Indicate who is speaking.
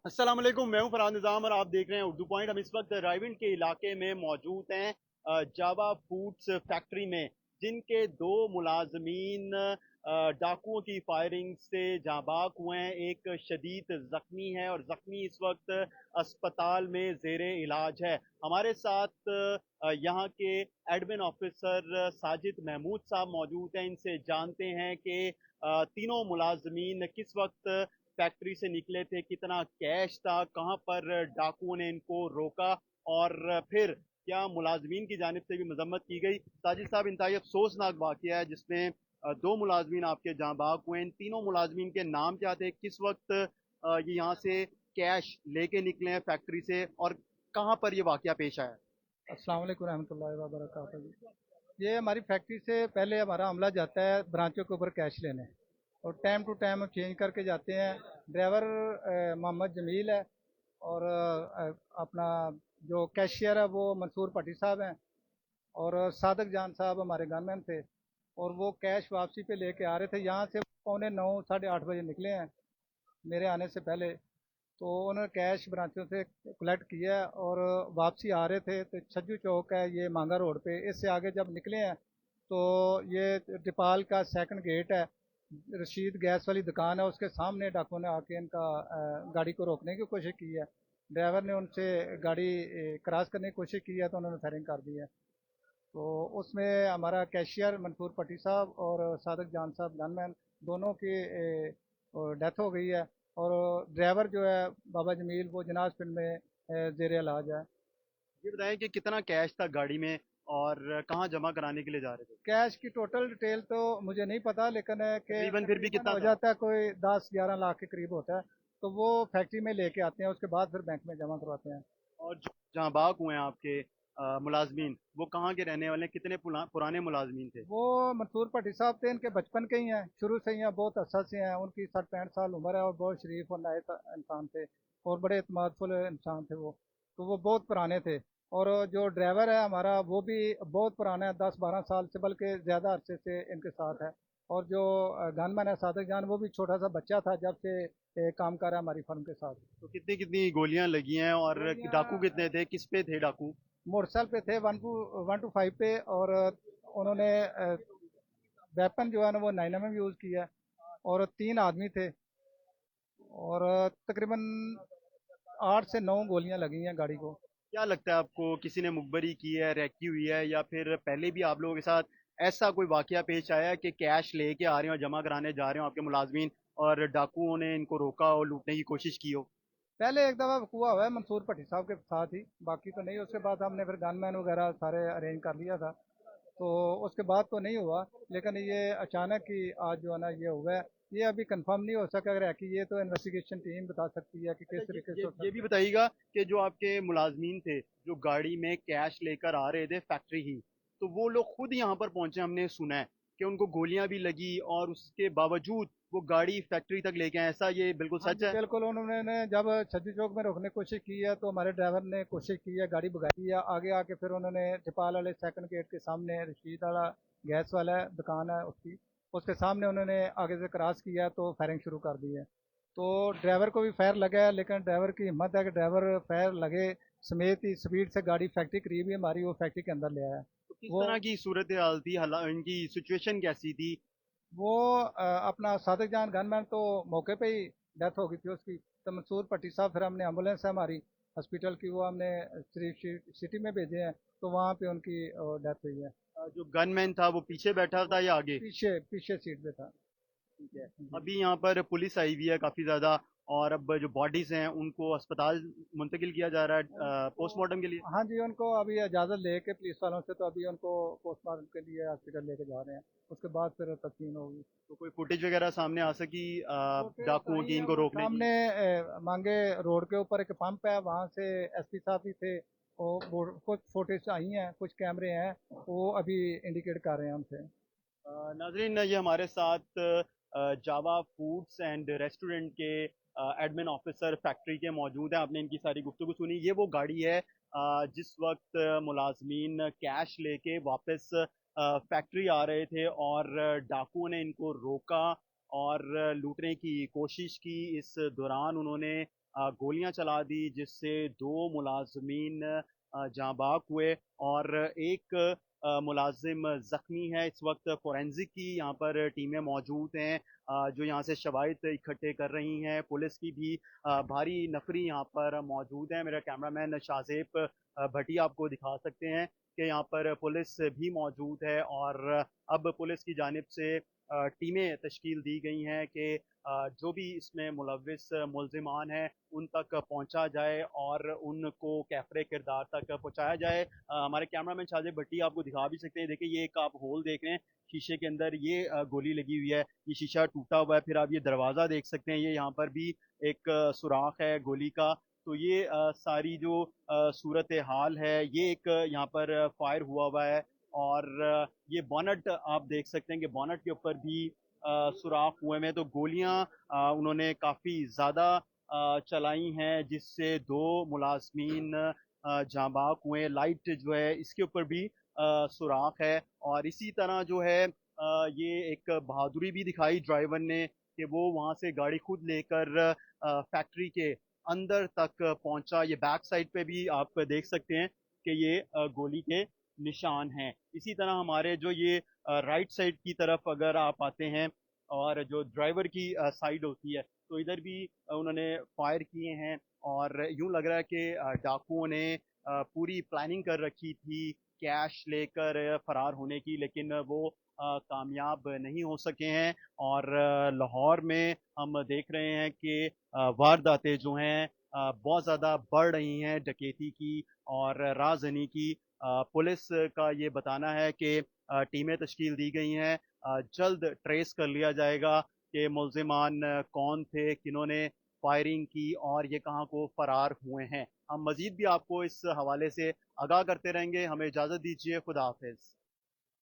Speaker 1: अस्सलाम वालेकुम, मैं हूं फरहाद निज़ाम और आप देख रहे हैं उर्दू पॉइंट। हम इस वक्त रायविंड के इलाके में मौजूद हैं, जावा फूड्स फैक्ट्री में, जिनके दो मुलाजमीन डाकुओं की फायरिंग से जाँ बाक हुए हैं। एक शदीद ज़ख्मी है और ज़ख्मी इस वक्त अस्पताल में ज़ेरे इलाज है। हमारे साथ यहाँ के एडमिन ऑफिसर साजिद महमूद साहब मौजूद हैं। इनसे जानते हैं कि तीनों मुलाजमीन किस वक्त फैक्ट्री से निकले थे, कितना कैश था, कहाँ पर डाकुओं ने इनको रोका और फिर क्या मुलाजमीन की जानिब से भी मजम्मत की गई। साजिद साहब, इंतहाई अफसोसनाक वाकया है जिसमें दो मुलाजमीन आपके जहाँ बाग हुए। इन तीनों मुलाजमीन के नाम क्या थे, किस वक्त ये यहाँ से कैश लेके निकले हैं फैक्ट्री से, और कहाँ पर ये वाकया पेश आया?
Speaker 2: अस्सलाम वालेकुम रहमतुल्लाहि व बरकातहू जी। ये हमारी फैक्ट्री से पहले हमारा अमला जाता है ब्रांचों के ऊपर कैश लेने, और टाइम टू टाइम हम चेंज करके जाते हैं। ड्राइवर मोहम्मद जमील है, और अपना जो कैशियर है वो मंसूर पट्टी साहब हैं, और सादक जान साहब हमारे गनमैन थे। और वो कैश वापसी पे लेके आ रहे थे। यहाँ से पौने 9 साढ़े 8 बजे निकले हैं मेरे आने से पहले। तो उन्होंने कैश ब्रांचों से कलेक्ट किया और वापसी आ रहे थे। तो छज्जू चौक है ये मांगा रोड पे, इससे आगे जब निकले हैं तो ये डिपाल का सेकंड गेट है, रशीद गैस वाली दुकान है, उसके सामने डाकुओं ने आके इनका गाड़ी को रोकने की कोशिश की है। ड्राइवर ने उनसे गाड़ी क्रॉस करने की कोशिश की है तो उन्होंने फायरिंग कर दी है। तो उसमें हमारा कैशियर मंसूर पट्टी साहब और सादक जान साहब गनमैन दोनों की डेथ हो गई है। और ड्राइवर जो है बाबा जमील वो जनाज फिल्म में जेर इलाज है।
Speaker 1: ये बताएं कि कितना कैश था गाड़ी में और कहाँ जमा कराने के लिए जा रहे थे?
Speaker 2: कैश की टोटल डिटेल तो मुझे नहीं पता, लेकिन है कि
Speaker 1: तकरीबन फिर भी
Speaker 2: तकरीबन
Speaker 1: कितना
Speaker 2: हो
Speaker 1: था?
Speaker 2: जाता है कोई 10-11 लाख के करीब होता है। तो वो फैक्ट्री में लेके आते हैं, उसके बाद फिर बैंक में जमा करवाते हैं।
Speaker 1: और जो जहाँ बाग हुए हैं आपके मुलाजमीन, वो कहाँ के रहने वाले हैं? कितने पुराने मुलाजमीन थे?
Speaker 2: वो मंसूर भट्टी साहब थे, इनके बचपन के ही हैं, शुरू से ही हैं, बहुत अच्छा से हैं। उनकी 60-65 साल उम्र है और बहुत शरीफ और नाइस इंसान थे, और बड़े इतमादफुल इंसान थे वो। तो वो बहुत पुराने थे। और जो ड्राइवर है हमारा वो भी बहुत पुराना है, 10-12 साल से बल्कि ज़्यादा अरसे से इनके साथ है। और जो गनमैन है सादक जान, वो भी छोटा सा बच्चा था जब से काम कर रहा है हमारी फर्म के साथ।
Speaker 1: तो कितनी कितनी गोलियां लगी हैं और
Speaker 2: गोलियां
Speaker 1: डाकू कितने थे, किस पे थे डाकू?
Speaker 2: मोटरसाइकिल पे थे, 1 to 5 पे। और उन्होंने वेपन जो है ना वो 9mm यूज़ किया, और 3 आदमी थे। और तकरीबन 8 से 9 गोलियां लगी हैं गाड़ी को।
Speaker 1: क्या लगता है आपको, किसी ने मुखबरी की है, रैकी हुई है, या फिर पहले भी आप लोगों के साथ ऐसा कोई वाकया पेश आया है कि कैश लेके आ रहे हो, जमा कराने जा रहे हो आपके मुलाजमीन, और डाकुओं ने इनको रोका और लूटने की कोशिश की हो?
Speaker 2: पहले एक दफ़ा हुआ हुआ है मंसूर भट्टी साहब के साथ ही, बाकी तो नहीं। उसके बाद हमने फिर गनमैन वगैरह सारे अरेंज कर लिया था, तो उसके बाद तो नहीं हुआ। लेकिन ये अचानक ही आज जो है ना ये हुआ है। ये अभी कंफर्म नहीं हो सका अगर है कि ये तो इन्वेस्टिगेशन टीम बता सकती है कि
Speaker 1: अच्छा,
Speaker 2: किस
Speaker 1: ये
Speaker 2: तरीके
Speaker 1: ये
Speaker 2: से हो
Speaker 1: ये भी
Speaker 2: सकता है।
Speaker 1: बताइएगा कि जो आपके मुलाजमीन थे, जो गाड़ी में कैश लेकर आ रहे थे फैक्ट्री ही, तो वो लोग खुद यहाँ पर पहुंचे, हमने सुना है कि उनको गोलियां भी लगी और उसके बावजूद वो गाड़ी फैक्ट्री तक लेके आए, ऐसा ये बिल्कुल
Speaker 2: हाँ
Speaker 1: सच
Speaker 2: जी
Speaker 1: है?
Speaker 2: बिल्कुल। उन्होंने जब छज्जू चौक में रोकने की कोशिश की है तो हमारे ड्राइवर ने कोशिश की है, गाड़ी भगाई है आगे आके। फिर उन्होंने नेपाल वाले सेकंड गेट के सामने रशीद वाला गैस वाला दुकान है उसकी, उसके सामने उन्होंने आगे से क्रॉस किया तो फायरिंग शुरू कर दी है। तो ड्राइवर को भी फायर लगा है, लेकिन ड्राइवर की हिम्मत है कि ड्राइवर फायर लगे समेत ही स्पीड से गाड़ी फैक्ट्री करीब ही हमारी वो फैक्ट्री के अंदर ले आया।
Speaker 1: तो किस
Speaker 2: वो
Speaker 1: तरह की सूरत हाल थी, इनकी सिचुएशन कैसी थी?
Speaker 2: वो अपना सादिक जान गनमैन तो मौके पे ही डेथ हो गई थी उसकी। तो मंसूर भट्टी साहब, फिर हमने एम्बुलेंस है हमारी हॉस्पिटल की, वो हमने शरीफ सिटी में भेजे हैं, तो वहाँ पे उनकी डेथ हुई है।
Speaker 1: जो गनमैन था वो पीछे बैठा
Speaker 2: वो
Speaker 1: था या आगे?
Speaker 2: पीछे पीछे सीट पे था।
Speaker 1: ठीक है।
Speaker 2: जी।
Speaker 1: अभी यहाँ पर पुलिस आई हुई है काफी ज्यादा, और अब जो बॉडीज हैं उनको अस्पताल मुंतकिल किया जा रहा है
Speaker 2: उनको,
Speaker 1: पोस्टमार्टम के लिए।
Speaker 2: हाँ जी, उनको अभी इजाज़त लेके पुलिस वालों से, तो अभी उनको पोस्टमार्टम के लिए हॉस्पिटल लेके जा रहे हैं। उसके बाद फिर तस्लीम होगी।
Speaker 1: तो कोई फुटेज वगैरह सामने आ सकी
Speaker 2: फुटेज
Speaker 1: डाकुओं
Speaker 2: आई
Speaker 1: की,
Speaker 2: है
Speaker 1: इनको
Speaker 2: वो
Speaker 1: रोकने की?
Speaker 2: सामने मांगे रोड के ऊपर एक पंप है, वहाँ से एसपी साहब भी थे। वो कुछ फुटेज आई हैं, कुछ कैमरे हैं, वो अभी इंडिकेट कर रहे हैं हमसे।
Speaker 1: नाजरीन, ये हमारे साथ जावा फूड्स एंड रेस्टोरेंट के एडमिन ऑफिसर फैक्ट्री के मौजूद हैं। आपने इनकी सारी गुफ्तगू सुनी। ये वो गाड़ी है जिस वक्त मुलाजमीन कैश लेके वापस फैक्ट्री आ रहे थे और डाकुओं ने इनको रोका اور लूटने की कोशिश की। इस दौरान उन्होंने गोलियां चला दी, जिससे 2 मुलाजमीन जाँ बाक हुए और एक मुलाजिम ज़ख्मी है। इस वक्त फोरेंसिक की यहाँ पर टीमें मौजूद हैं जो यहाँ से शवाहिद इकट्ठे कर रही हैं। पुलिस की भी भारी नफरी यहाँ पर मौजूद है। मेरा कैमरामैन शाहजेब भट्टी आपको दिखा सकते हैं कि यहाँ पर पुलिस भी मौजूद है और अब पुलिस की जानिब से टीमें तश्कील दी गई हैं कि जो भी इसमें मुलविस मुलजिमान हैं उन तक पहुंचा जाए और उनको कैफरे किरदार तक पहुंचाया जाए। हमारे कैमरामैन शाहजेब भट्टी आपको दिखा भी सकते हैं। देखिए ये एक आप होल देख रहे हैं शीशे के अंदर, ये गोली लगी हुई है, ये शीशा टूटा हुआ है। फिर आप ये दरवाज़ा देख सकते हैं, ये यहाँ पर भी एक सुराख है गोली का। तो ये सारी जो सूरत हाल है, ये एक यहाँ पर फायर हुआ है और ये बॉनट आप देख सकते हैं कि बॉनट के ऊपर भी सुराख हुए हैं। तो गोलियां उन्होंने काफ़ी ज़्यादा चलाई हैं, जिससे 2 मुलाजमीन जाँ बाक हुए। लाइट जो है इसके ऊपर भी सुराख है और इसी तरह जो है ये एक बहादुरी भी दिखाई ड्राइवर ने कि वो वहाँ से गाड़ी खुद लेकर फैक्ट्री के अंदर तक पहुंचा। ये बैक साइड पे भी आप देख सकते हैं कि ये गोली के निशान हैं। इसी तरह हमारे जो ये राइट साइड की तरफ अगर आप आते हैं और जो ड्राइवर की साइड होती है, तो इधर भी उन्होंने फायर किए हैं और यूं लग रहा है कि डाकुओं ने पूरी प्लानिंग कर रखी थी कैश लेकर फरार होने की, लेकिन वो कामयाब नहीं हो सके हैं। और लाहौर में हम देख रहे हैं कि वारदातें जो हैं बहुत ज़्यादा बढ़ रही हैं डकैती की और राहज़नी की। पुलिस का ये बताना है कि टीमें तश्कील दी गई हैं, जल्द ट्रेस कर लिया जाएगा कि मुल्ज़िमान कौन थे, किन्होंने फायरिंग की और ये कहाँ को फ़रार हुए हैं। हम मज़ीद भी आपको इस हवाले से आगाह करते रहेंगे। हमें इजाज़त दीजिए, खुदा हाफ़िज़।